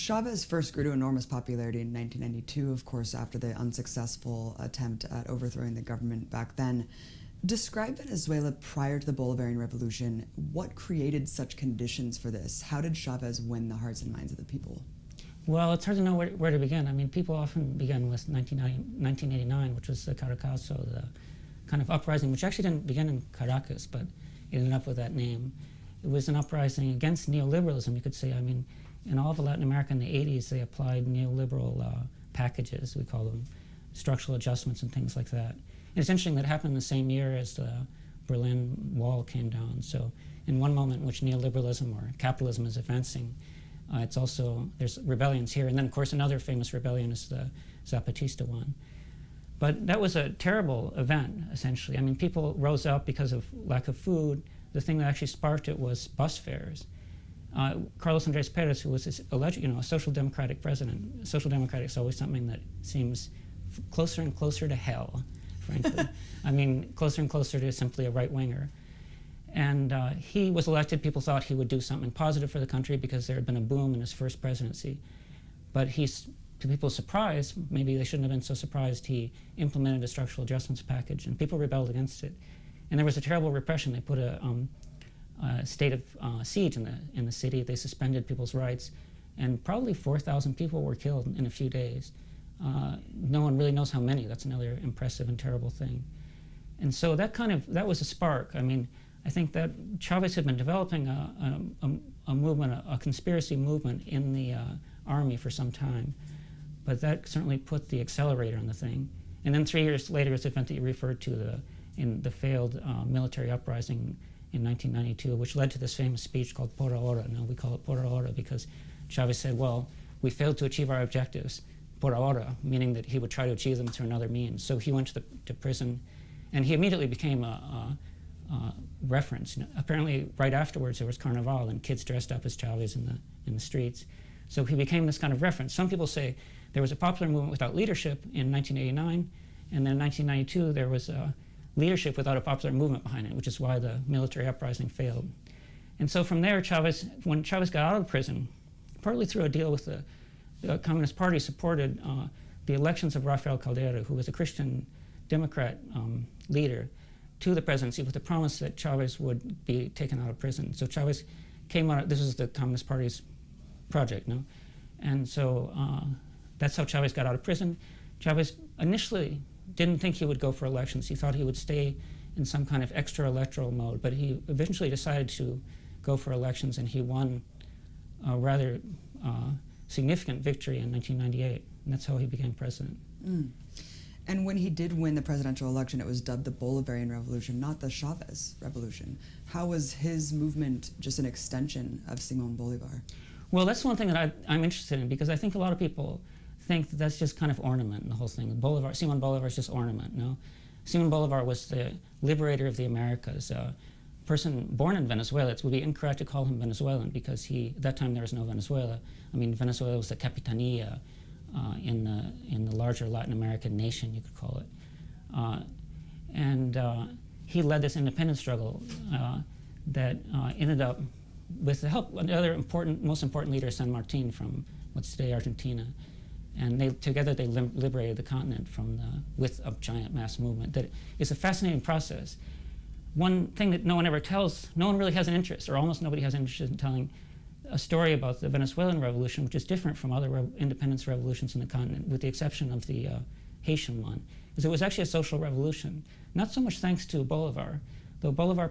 Chavez first grew to enormous popularity in 1992, of course, after the unsuccessful attempt at overthrowing the government back then. Describe Venezuela prior to the Bolivarian Revolution. What created such conditions for this? How did Chavez win the hearts and minds of the people? Well, it's hard to know where to begin. I mean, people often begin with 1989, which was the Caracazo, the kind of uprising, which actually didn't begin in Caracas, but it ended up with that name. It was an uprising against neoliberalism, you could say. I mean, in all of Latin America in the 80s, they applied neoliberal packages, we call them, structural adjustments and things like that. And it's interesting that it happened the same year as the Berlin Wall came down. So in one moment in which neoliberalism or capitalism is advancing, it's also, there's rebellions here. And then, of course, another famous rebellion is the Zapatista one. But that was a terrible event, essentially. I mean, people rose up because of lack of food. The thing that actually sparked it was bus fares. Carlos Andres Perez, who was a social democratic president. Social democratic is always something that seems closer and closer to hell, frankly. I mean, closer and closer to simply a right-winger. And he was elected. People thought he would do something positive for the country because there had been a boom in his first presidency. But he's, to people's surprise, maybe they shouldn't have been so surprised, he implemented a structural adjustments package, and people rebelled against it. And there was a terrible repression. They put a state of siege in the city. They suspended people's rights, and probably 4,000 people were killed in a few days. No one really knows how many. That's another impressive and terrible thing. And so that was a spark. I mean, I think that Chavez had been developing a movement, a conspiracy movement in the army for some time, but that certainly put the accelerator on the thing. And then 3 years later, it's the event that you referred to, in the failed military uprising in 1992, which led to this famous speech called Por Ahora. Now we call it Por Ahora because Chavez said, well, we failed to achieve our objectives, Por Ahora, meaning that he would try to achieve them through another means. So he went to prison, and he immediately became a reference. You know, apparently, right afterwards, there was Carnival, and kids dressed up as Chavez in the streets. So he became this kind of reference. Some people say there was a popular movement without leadership in 1989, and then in 1992, there was leadership without a popular movement behind it, which is why the military uprising failed. And so from there, when Chavez got out of prison, partly through a deal with the Communist Party, supported the elections of Rafael Caldera, who was a Christian Democrat leader, to the presidency with the promise that Chavez would be taken out of prison. So Chavez came out, this was the Communist Party's project, no? And so that's how Chavez got out of prison. Chavez initially didn't think he would go for elections. He thought he would stay in some kind of extra electoral mode, but he eventually decided to go for elections, and he won a rather significant victory in 1998, and that's how he became president. Mm. And when he did win the presidential election, it was dubbed the Bolivarian Revolution, not the Chavez Revolution. How was his movement just an extension of Simón Bolívar? Well, that's one thing that I'm interested in, because I think a lot of people think that that's just kind of ornament in the whole thing. Simón Bolívar is just ornament, no? Simón Bolívar was the liberator of the Americas. A person born in Venezuela, it would be incorrect to call him Venezuelan, because at that time there was no Venezuela. I mean, Venezuela was the capitanía in the larger Latin American nation, you could call it. He led this independence struggle that ended up with the help of another most important leader, San Martín, from what's today Argentina. And together they liberated the continent with a giant mass movement. That is a fascinating process. One thing that no one ever tells, no one really has an interest, or almost nobody has an interest in telling a story about the Venezuelan Revolution, which is different from other independence revolutions in the continent, with the exception of the Haitian one, is it was actually a social revolution. Not so much thanks to Bolívar, though Bolívar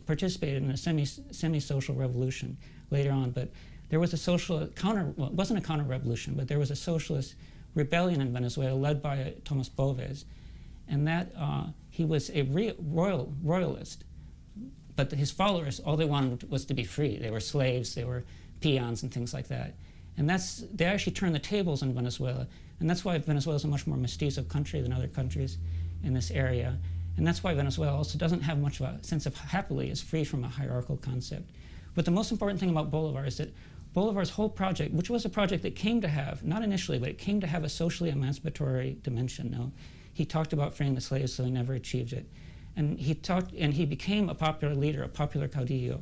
participated in a semi-social revolution later on, but there was it wasn't a counter-revolution, but there was a socialist rebellion in Venezuela led by Tomás Boves, and that he was a royalist. But his followers, all they wanted was to be free. They were slaves, they were peons and things like that. And they actually turned the tables in Venezuela. And that's why Venezuela is a much more mestizo country than other countries in this area. And that's why Venezuela also doesn't have much of a sense of happily is free from a hierarchical concept. But the most important thing about Bolívar is that Bolívar's whole project, which was a project that came to have, not initially, but it came to have a socially emancipatory dimension. No? He talked about freeing the slaves, so he never achieved it. And he became a popular leader, a popular caudillo,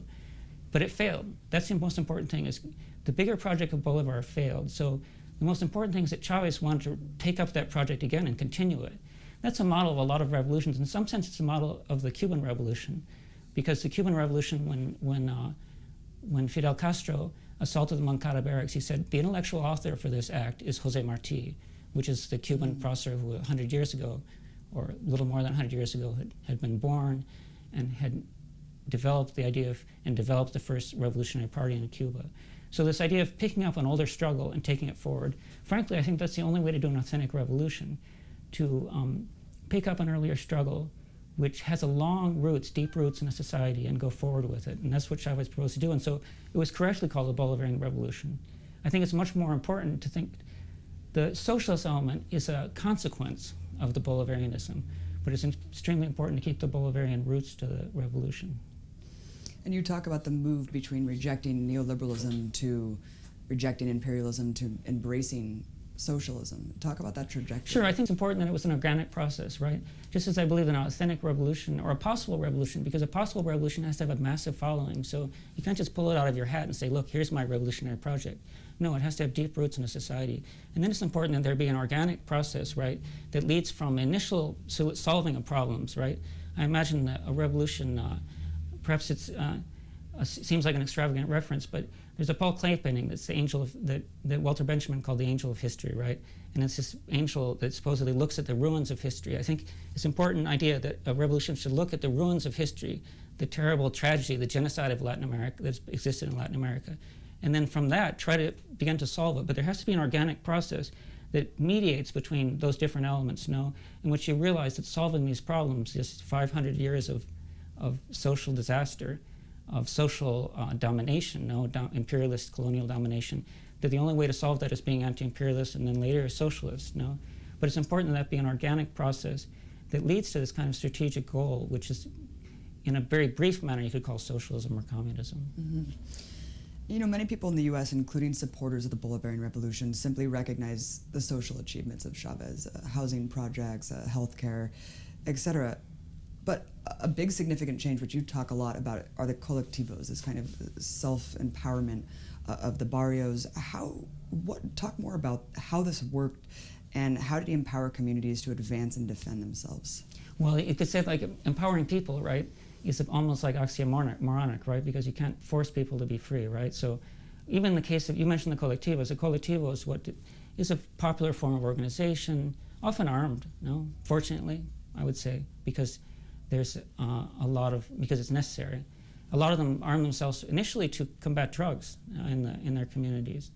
but it failed. That's the most important thing, is the bigger project of Bolivar failed. So the most important thing is that Chávez wanted to take up that project again and continue it. That's a model of a lot of revolutions. In some sense, it's a model of the Cuban Revolution, because the Cuban Revolution, when Fidel Castro assaulted the Moncada barracks, he said the intellectual author for this act is José Martí, which is the Cuban processor who 100 years ago, or a little more than 100 years ago, had been born and had developed the idea of, and developed the first revolutionary party in Cuba. So this idea of picking up an older struggle and taking it forward, frankly, I think that's the only way to do an authentic revolution, to pick up an earlier struggle which has a long roots, deep roots in a society, and go forward with it. And that's what Chávez proposed to do. And so it was correctly called the Bolivarian Revolution. I think it's much more important to think the socialist element is a consequence of the Bolivarianism, but it's extremely important to keep the Bolivarian roots to the revolution. And you talk about the move between rejecting neoliberalism to rejecting imperialism to embracing socialism. Talk about that trajectory. Sure, I think it's important that it was an organic process, right? Just as I believe in an authentic revolution, or a possible revolution, because a possible revolution has to have a massive following, so you can't just pull it out of your hat and say, look, here's my revolutionary project. No, it has to have deep roots in a society. And then it's important that there be an organic process, right, that leads from initial solving of problems, right? I imagine that a revolution, perhaps it seems like an extravagant reference, but there's a Paul Klee painting that's the angel of, that Walter Benjamin called the angel of history, right? And it's this angel that supposedly looks at the ruins of history. I think it's an important idea that a revolution should look at the ruins of history, the terrible tragedy, the genocide of Latin America that's existed in Latin America, and then from that try to begin to solve it. But there has to be an organic process that mediates between those different elements, in which you realize that solving these problems, just 500 years of social disaster, of social domination, imperialist colonial domination, that the only way to solve that is being anti-imperialist and then later socialist, But it's important that be an organic process that leads to this kind of strategic goal, which is, in a very brief manner, you could call socialism or communism. Mm-hmm. You know, many people in the U.S., including supporters of the Bolivarian Revolution, simply recognize the social achievements of Chávez, housing projects, healthcare, etc. But a big significant change, which you talk a lot about, are the colectivos, this kind of self-empowerment of the barrios. Talk more about how this worked and how did he empower communities to advance and defend themselves? Well, you could say like empowering people, right, is almost like oxymoronic, right, because you can't force people to be free, right? So even in the case of, you mentioned the colectivo is a popular form of organization, often armed, fortunately, I would say, because there's because it's necessary. A lot of them arm themselves initially to combat drugs in their communities.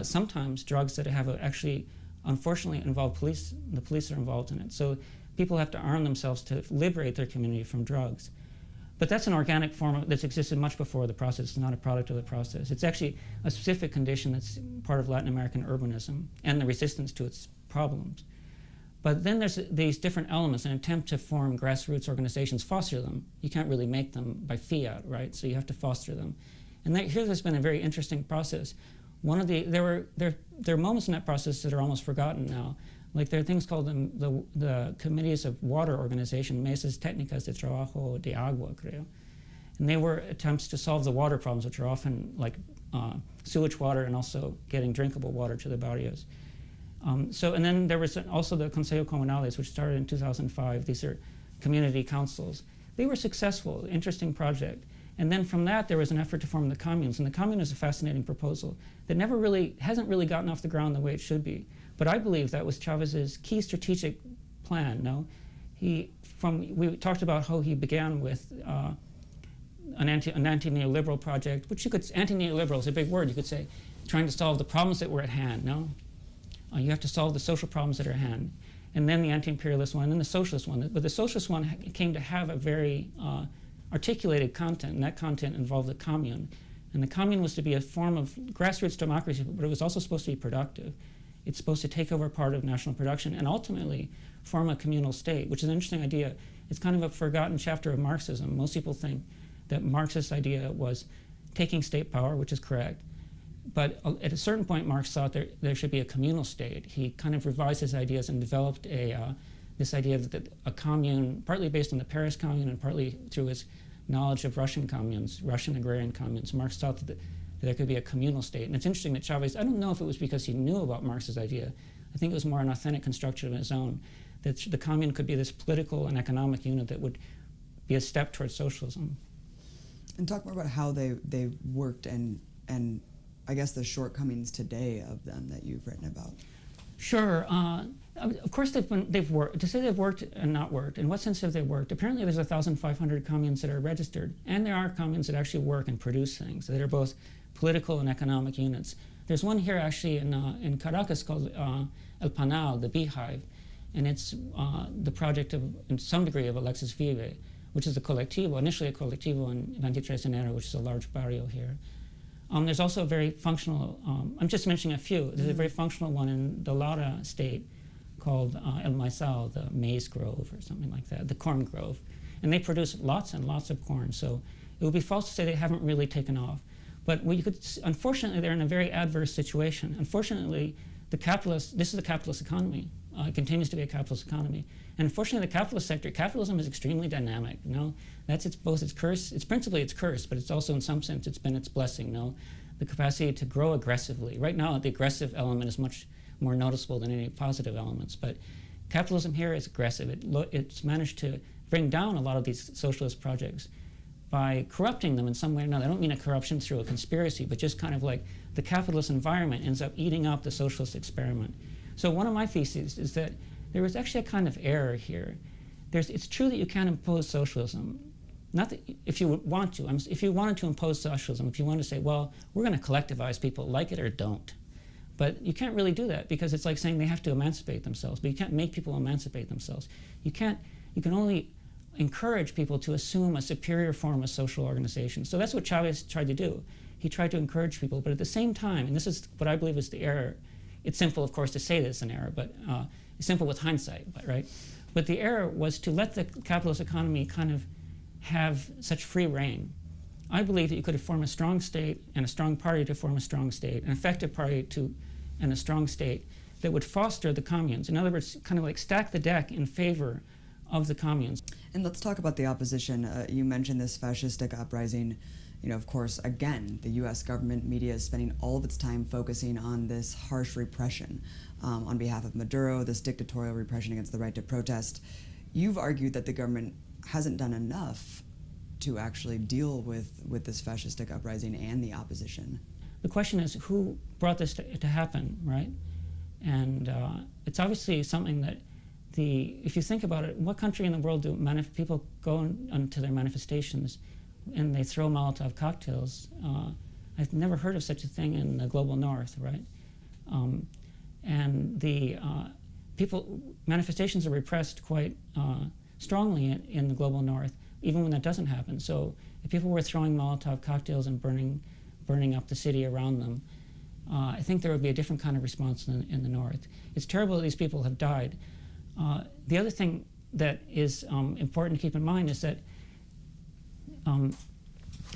Sometimes drugs that have actually, unfortunately, involve police. The police are involved in it. So people have to arm themselves to liberate their community from drugs. But that's an organic form that's existed much before the process. It's not a product of the process. It's actually a specific condition that's part of Latin American urbanism and the resistance to its problems. But then there's these different elements, an attempt to form grassroots organizations, foster them. You can't really make them by fiat, right? So you have to foster them. And here there's been a very interesting process. There are moments in that process that are almost forgotten now. Like there are things called the committees of water organization, mesas técnicas de trabajo de agua, creo. And they were attempts to solve the water problems, which are often like sewage water and also getting drinkable water to the barrios. And then there was also the Consejos Comunales, which started in 2005. These are community councils. They were successful, interesting project. And then from that, there was an effort to form the communes. And the commune is a fascinating proposal that hasn't really gotten off the ground the way it should be. But I believe that was Chávez's key strategic plan, We talked about how he began with an anti-neoliberal project, which anti-neoliberal is a big word, you could say, trying to solve the problems that were at hand, you have to solve the social problems that are at hand. And then the anti-imperialist one, and then the socialist one. But the socialist one came to have a very articulated content, and that content involved the commune. And the commune was to be a form of grassroots democracy, but it was also supposed to be productive. It's supposed to take over part of national production and ultimately form a communal state, which is an interesting idea. It's kind of a forgotten chapter of Marxism. Most people think that Marxist idea was taking state power, which is correct. But at a certain point, Marx thought there should be a communal state. He kind of revised his ideas and developed this idea that a commune, partly based on the Paris Commune and partly through his knowledge of Russian communes, Russian agrarian communes. Marx thought that there could be a communal state. And it's interesting that Chavez, I don't know if it was because he knew about Marx's idea, I think it was more an authentic construction of his own, that the commune could be this political and economic unit that would be a step towards socialism. And talk more about how they worked and I guess the shortcomings today of them that you've written about. Sure. Of course, they've worked. To say they've worked and not worked, in what sense have they worked? Apparently, there's 1,500 communes that are registered, and there are communes that actually work and produce things that are both political and economic units. There's one here actually in Caracas called El Panal, the Beehive, and it's the project of, in some degree, of Alexis Vive, which is a colectivo, initially a colectivo in 23 de Enero, which is a large barrio here. There's also a very functional, I'm just mentioning a few, there's a very functional one in the Lara state called El Maizal, the maize grove or something like that, the corn grove. And they produce lots and lots of corn, so it would be false to say they haven't really taken off. But what you could, unfortunately, they're in a very adverse situation. Unfortunately, this is a capitalist economy. It continues to be a capitalist economy. And unfortunately, the capitalist sector, capitalism is extremely dynamic. You know? That's both its curse, it's principally its curse, but it's also in some sense it's been its blessing. You know? The capacity to grow aggressively. Right now, the aggressive element is much more noticeable than any positive elements. But capitalism here is aggressive. It's managed to bring down a lot of these socialist projects by corrupting them in some way or another. I don't mean a corruption through a conspiracy, but just kind of like the capitalist environment ends up eating up the socialist experiment. So one of my theses is that there was actually a kind of error here. It's true that you can't impose socialism. Not that if you want to. If you wanted to impose socialism, if you wanted to say, well, we're going to collectivize people, like it or don't. But you can't really do that because it's like saying they have to emancipate themselves. But you can't make people emancipate themselves. You can only encourage people to assume a superior form of social organization. So that's what Chavez tried to do. He tried to encourage people, but at the same time, and this is what I believe is the error. It's simple, of course, to say this is an error, but it's simple with hindsight, right? But the error was to let the capitalist economy kind of have such free reign. I believe that you could form a strong state and a strong party to form a strong state, an effective party and a strong state that would foster the communes. In other words, kind of like stack the deck in favor of the communes. And let's talk about the opposition. You mentioned this fascistic uprising. You know, of course, again, the U.S. government media is spending all of its time focusing on this harsh repression on behalf of Maduro, this dictatorial repression against the right to protest. You've argued that the government hasn't done enough to actually deal with this fascistic uprising and the opposition. The question is, who brought this to happen, right? And it's obviously something that if you think about it, what country in the world do people go into their manifestations and they throw Molotov cocktails? I've never heard of such a thing in the global north, right? And the manifestations are repressed quite strongly in the global north, even when that doesn't happen. So if people were throwing Molotov cocktails and burning up the city around them, I think there would be a different kind of response in the north. It's terrible that these people have died. The other thing that is important to keep in mind is that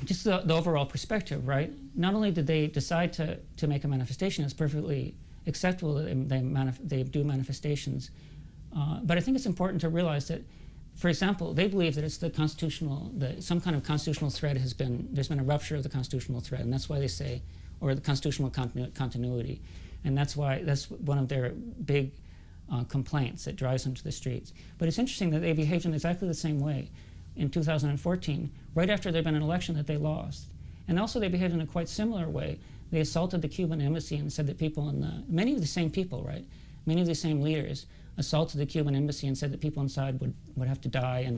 just the overall perspective, right? Not only did they decide to make a manifestation, it's perfectly acceptable that they do manifestations, but I think it's important to realize that, for example, they believe that it's some kind of constitutional thread there's been a rupture of the constitutional thread, and that's why they say, or the constitutional continuity, and that's one of their big complaints that drives them to the streets. But it's interesting that they behaved in exactly the same way in 2014, right after there'd been an election that they lost. And also they behaved in a quite similar way. They assaulted the Cuban embassy and said that many of the same people, right? Many of the same leaders assaulted the Cuban embassy and said that people inside would have to die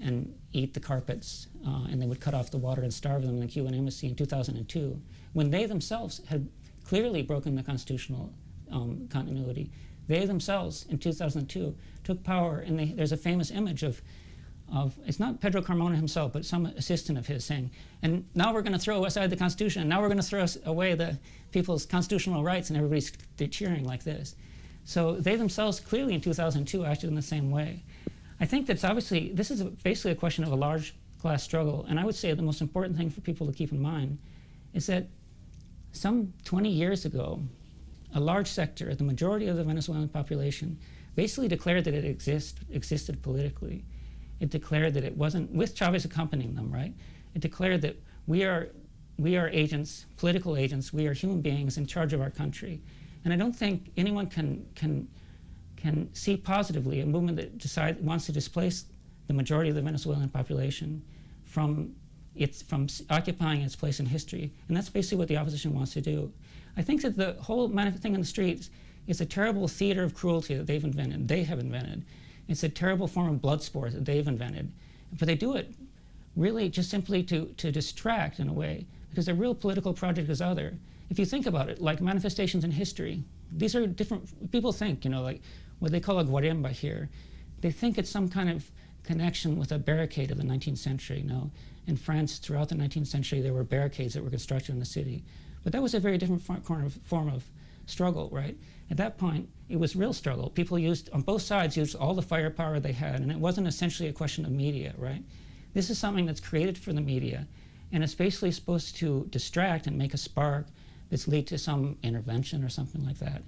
and eat the carpets, and they would cut off the water and starve them in the Cuban embassy in 2002, when they themselves had clearly broken the constitutional continuity. They themselves, in 2002, took power, and there's a famous image of it's not Pedro Carmona himself, but some assistant of his saying, and now we're going to throw aside the Constitution, and now we're going to throw away the people's constitutional rights, and everybody's cheering like this. So they themselves clearly in 2002 acted in the same way. I think this is basically a question of a large class struggle, and I would say the most important thing for people to keep in mind is that some 20 years ago, a large sector, the majority of the Venezuelan population, basically declared that it existed politically. It declared that it wasn't, with Chavez accompanying them, right? It declared that we are we are agents, political agents. We are human beings in charge of our country. And I don't think anyone can see positively a movement that wants to displace the majority of the Venezuelan population from occupying its place in history. And that's basically what the opposition wants to do. I think that the whole thing in the streets is a terrible theater of cruelty that they have invented. It's a terrible form of blood sport that they've invented. But they do it really just simply to distract in a way, because their real political project is other. If you think about it, like manifestations in history, these are different, people think, like what they call a guaremba here, they think it's some kind of connection with a barricade of the 19th century. In France, throughout the 19th century, there were barricades that were constructed in the city. But that was a very different form of struggle, right? At that point, it was real struggle. People on both sides used all the firepower they had, and it wasn't essentially a question of media, right? This is something that's created for the media, and it's basically supposed to distract and make a spark that's lead to some intervention or something like that.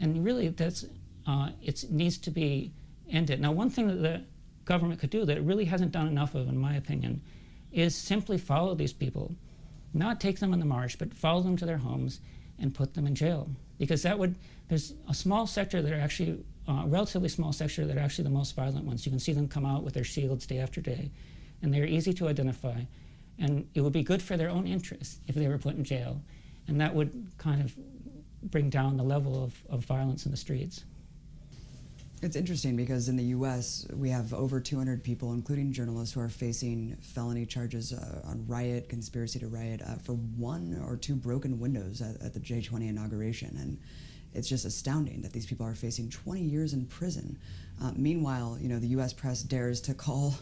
And really, it needs to be ended. Now, one thing that the government could do that it really hasn't done enough of, in my opinion, is simply follow these people, not take them on the march, but follow them to their homes and put them in jail. Because there's a small sector that are actually, relatively small sector that are actually the most violent ones. You can see them come out with their shields day after day, and they're easy to identify. And it would be good for their own interests if they were put in jail. And that would kind of bring down the level of violence in the streets. It's interesting because in the U.S., we have over 200 people, including journalists, who are facing felony charges on riot, conspiracy to riot, for 1 or 2 broken windows at the J20 inauguration. And it's just astounding that these people are facing 20 years in prison. Meanwhile, the U.S. press dares to call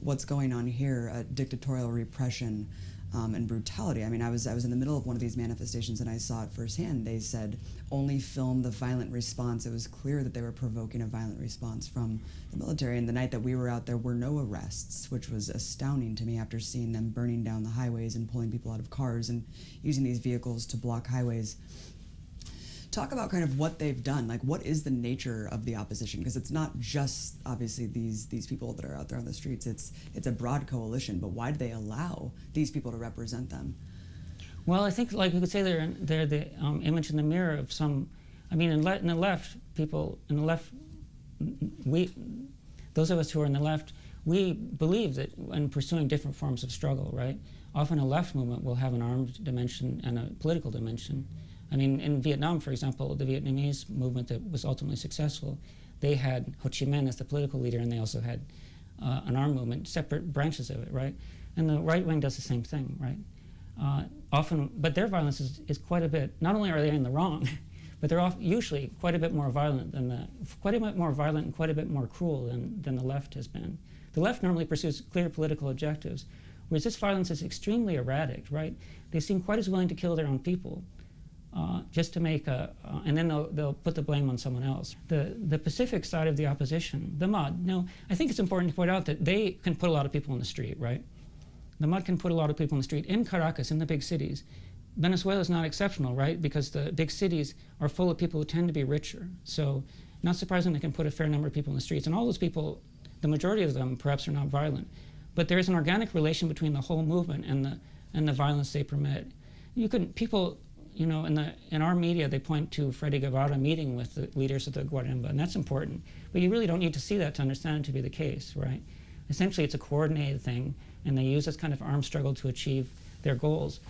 what's going on here dictatorial repression and brutality. I mean, I was in the middle of one of these manifestations and I saw it firsthand. They said, only film the violent response. It was clear that they were provoking a violent response from the military. And the night that we were out, there were no arrests, which was astounding to me after seeing them burning down the highways and pulling people out of cars and using these vehicles to block highways. Talk about kind of what they've done. Like, what is the nature of the opposition? Because it's not just, obviously, these people that are out there on the streets. It's a broad coalition, but why do they allow these people to represent them? Well, I think, like you could say, they're the image in the mirror of some. I mean, in the left, people in the left, those of us who are in the left, we believe that in pursuing different forms of struggle, right? Often a left movement will have an armed dimension and a political dimension. I mean, in Vietnam, for example, the Vietnamese movement that was ultimately successful, they had Ho Chi Minh as the political leader, and they also had an armed movement, separate branches of it, right? And the right wing does the same thing, right? Often, but their violence is quite a bit. Not only are they in the wrong, but they're usually quite a bit more violent and quite a bit more cruel than the left has been. The left normally pursues clear political objectives, whereas this violence is extremely erratic, right? They seem quite as willing to kill their own people. Just to make and then they'll put the blame on someone else. The Pacific side of the opposition, the MUD, I think it's important to point out that they can put a lot of people on the street, right? The MUD can put a lot of people on the street. In Caracas, in the big cities, Venezuela is not exceptional, right? Because the big cities are full of people who tend to be richer. So not surprising they can put a fair number of people in the streets. And all those people, the majority of them perhaps are not violent. But there is an organic relation between the whole movement and the violence they permit. In our media, they point to Freddy Guevara meeting with the leaders of the Guaremba, and that's important. But you really don't need to see that to understand it to be the case, right? Essentially, it's a coordinated thing, and they use this kind of armed struggle to achieve their goals.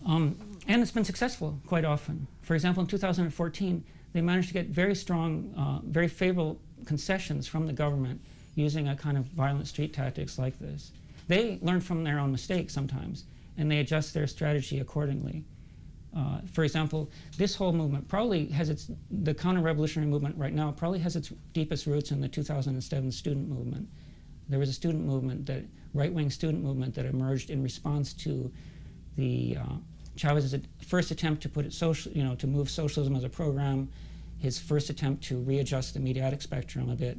And it's been successful quite often. For example, in 2014, they managed to get very strong, very favorable concessions from the government using a kind of violent street tactics like this. They learn from their own mistakes sometimes, and they adjust their strategy accordingly. For example, this whole movement probably has the counter-revolutionary movement right now probably has its deepest roots in the 2007 student movement. There was a student movement, right-wing student movement that emerged in response to the Chávez's first attempt to put it to move socialism as a program, his first attempt to readjust the mediatic spectrum a bit,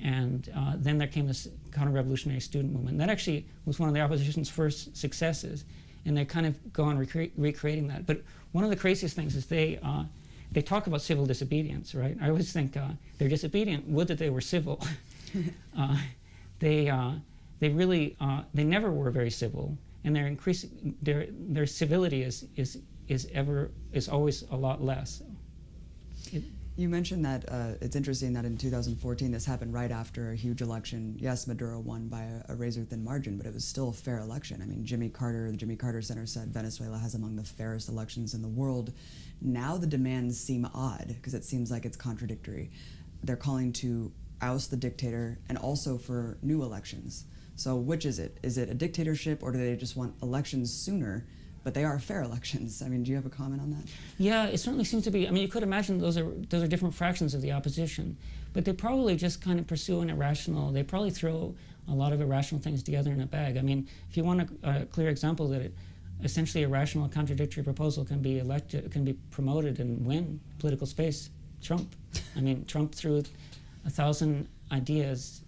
and then there came this counter-revolutionary student movement. That actually was one of the opposition's first successes. And they kind of go on recreating that. But one of the craziest things is they talk about civil disobedience, right? I always think they're disobedient. Would that they were civil. They never were very civil. and their civility is always a lot less. You mentioned that it's interesting that in 2014 this happened right after a huge election. Yes, Maduro won by a razor-thin margin, but it was still a fair election. I mean, the Jimmy Carter Center said Venezuela has among the fairest elections in the world. Now the demands seem odd because it seems like it's contradictory. They're calling to oust the dictator and also for new elections. So which is it? Is it a dictatorship, or do they just want elections sooner? But they are fair elections. I mean, do you have a comment on that? Yeah, it certainly seems to be. I mean, you could imagine those are different fractions of the opposition, but they probably just kind of pursue an irrational. They probably throw a lot of irrational things together in a bag. I mean, if you want a clear example that essentially a rational, contradictory proposal can be elected, can be promoted and win political space, Trump. I mean, Trump threw 1,000 ideas,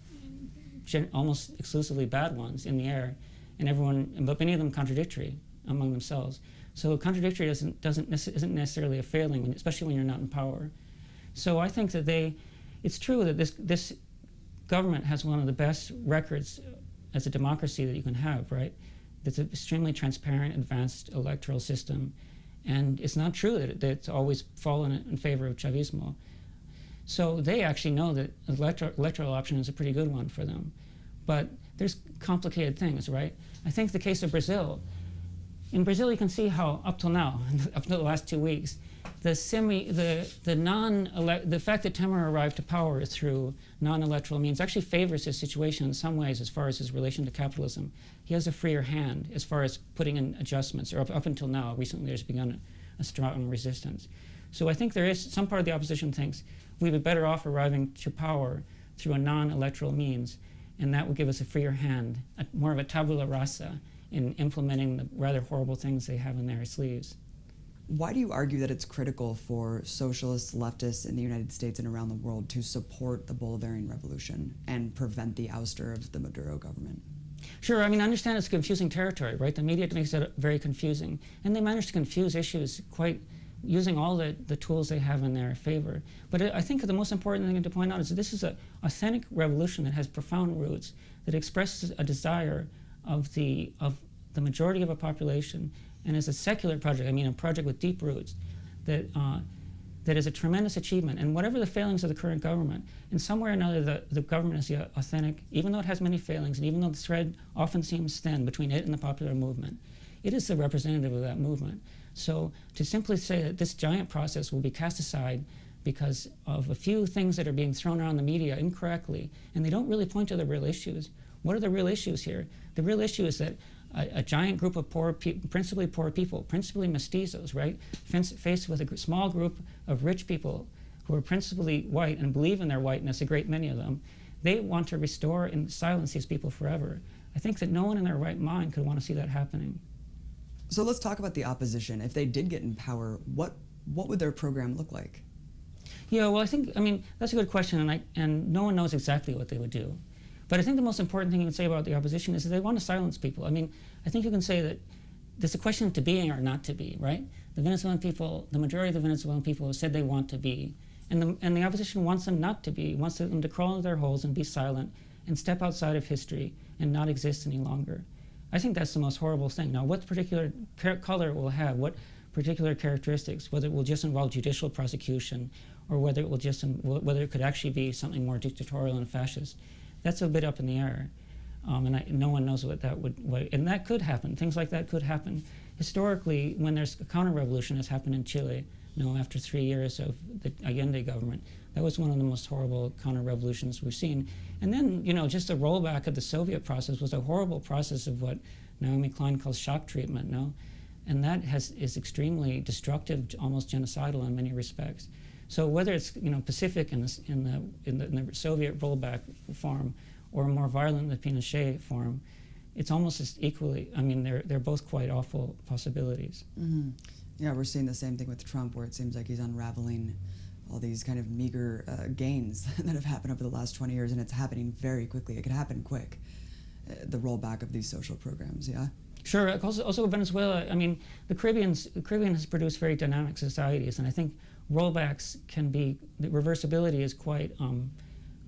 almost exclusively bad ones, in the air, and but many of them contradictory among themselves. So contradictory isn't necessarily a failing, especially when you're not in power. So I think that it's true that this government has one of the best records as a democracy that you can have, right? It's an extremely transparent, advanced electoral system, and it's not true that it's always fallen in favor of Chavismo. So they actually know that electoral option is a pretty good one for them. But there's complicated things, right? I think the case of Brazil. In Brazil, you can see how up till now, up to the last 2 weeks, the fact that Temer arrived to power through non-electoral means actually favors his situation in some ways as far as his relation to capitalism. He has a freer hand as far as putting in adjustments, or up until now, recently there's begun a strong resistance. So I think there is some part of the opposition thinks we'd be better off arriving to power through a non-electoral means, and that would give us a freer hand, more of a tabula rasa, in implementing the rather horrible things they have in their sleeves. Why do you argue that it's critical for socialists, leftists in the United States and around the world to support the Bolivarian Revolution and prevent the ouster of the Maduro government? Sure, I mean, I understand it's confusing territory, right? The media makes it very confusing, and they manage to confuse issues quite using all the tools they have in their favor. But I think the most important thing to point out is that this is an authentic revolution that has profound roots, that expresses a desire of the majority of a population, and is a secular project, I mean a project with deep roots, that is a tremendous achievement. And whatever the failings of the current government, in some way or another the government is the authentic, even though it has many failings, and even though the thread often seems thin between it and the popular movement, it is the representative of that movement. So to simply say that this giant process will be cast aside because of a few things that are being thrown around the media incorrectly, and they don't really point to the real issues. What are the real issues here? The real issue is that a giant group of principally poor people, principally mestizos, right, faced with a small group of rich people who are principally white and believe in their whiteness, a great many of them, they want to restore and silence these people forever. I think that no one in their right mind could want to see that happening. So let's talk about the opposition. If they did get in power, what would their program look like? Yeah, well, I mean, that's a good question, and no one knows exactly what they would do. But I think the most important thing you can say about the opposition is that they want to silence people. I mean, I think you can say that there's a question of to be or not to be, right? The Venezuelan people, the majority of the Venezuelan people have said they want to be, and the opposition wants them not to be, wants them to crawl into their holes and be silent and step outside of history and not exist any longer. I think that's the most horrible thing. Now, what particular color it will have, what particular characteristics, whether it will just involve judicial prosecution or whether it could actually be something more dictatorial and fascist, that's a bit up in the air, and no one knows what that would. And that could happen. Things like that could happen. Historically, when there's a counter-revolution, as happened in Chile, after 3 years of the Allende government, that was one of the most horrible counter-revolutions we've seen. And then, just the rollback of the Soviet process was a horrible process of what Naomi Klein calls shock treatment. And that is extremely destructive, almost genocidal in many respects. So whether it's Pacific in the Soviet rollback form or more violent the Pinochet form, it's almost as equally. I mean, they're both quite awful possibilities. Mm-hmm. Yeah, we're seeing the same thing with Trump, where it seems like he's unraveling all these kind of meager gains that have happened over the last 20 years, and it's happening very quickly. It could happen quick. The rollback of these social programs. Yeah. Sure. Also Venezuela. I mean, the Caribbean has produced very dynamic societies, and I think rollbacks can be, the reversibility is quite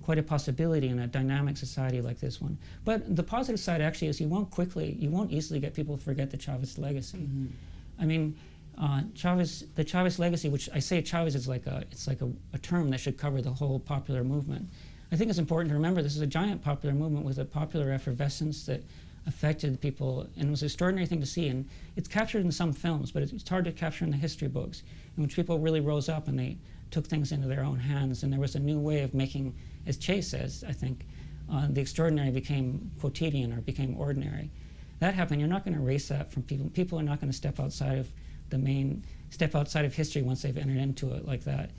quite a possibility in a dynamic society like this one. But the positive side actually is you won't easily get people to forget the Chavez legacy. Mm-hmm. I mean, the Chavez legacy, which I say Chavez is like a term that should cover the whole popular movement. I think it's important to remember this is a giant popular movement with a popular effervescence that affected people, and it was an extraordinary thing to see. And it's captured in some films, but it's hard to capture in the history books, in which people really rose up and they took things into their own hands, and there was a new way of making, as Che says, I think, the extraordinary became quotidian or became ordinary. That happened. You're not going to erase that from people. People are not going to step outside of history once they've entered into it like that.